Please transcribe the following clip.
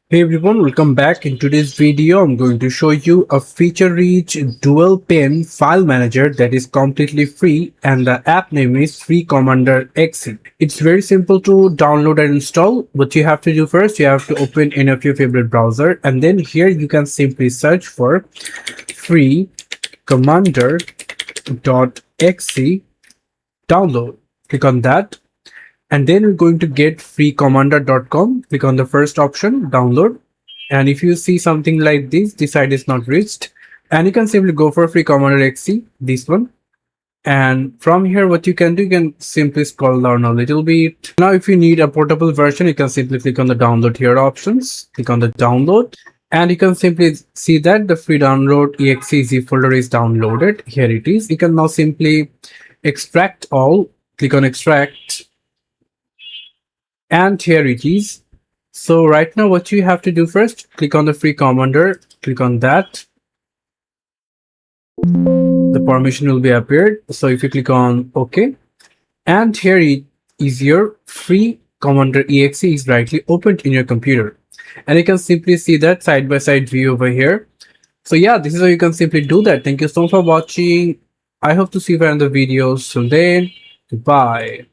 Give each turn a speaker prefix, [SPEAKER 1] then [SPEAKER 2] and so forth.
[SPEAKER 1] Hey everyone, welcome back. In today's video, I'm going to show you a feature-rich dual-pane file manager that is completely free, and the app name is FreeCommander XE. It's very simple to download and install. What you have to do first, you have to open any of your favorite browser, and then here you can simply search for FreeCommander.exe download. Click on that, and then we're going to get freecommander.com. Click on the first option, download, and if you see something like this site is not reached, and you can simply go for FreeCommander XE, this one. And from here, what you can do, you can simply scroll down a little bit. Now if you need a portable version, you can simply click on the download here options, click on the download, and you can simply see that the free download exe zip folder is downloaded. Here it is. You can now simply extract all, click on extract, and here it is. So right now what you have to do first, click on the free commander, click on that, the permission will be appeared. So if you click on OK, and here it is, your free commander exe is rightly opened in your computer, and you can simply see that side by side view over here. So yeah, this is how you can simply do that. Thank you so much for watching. I hope to see you in the videos. Till then, goodbye.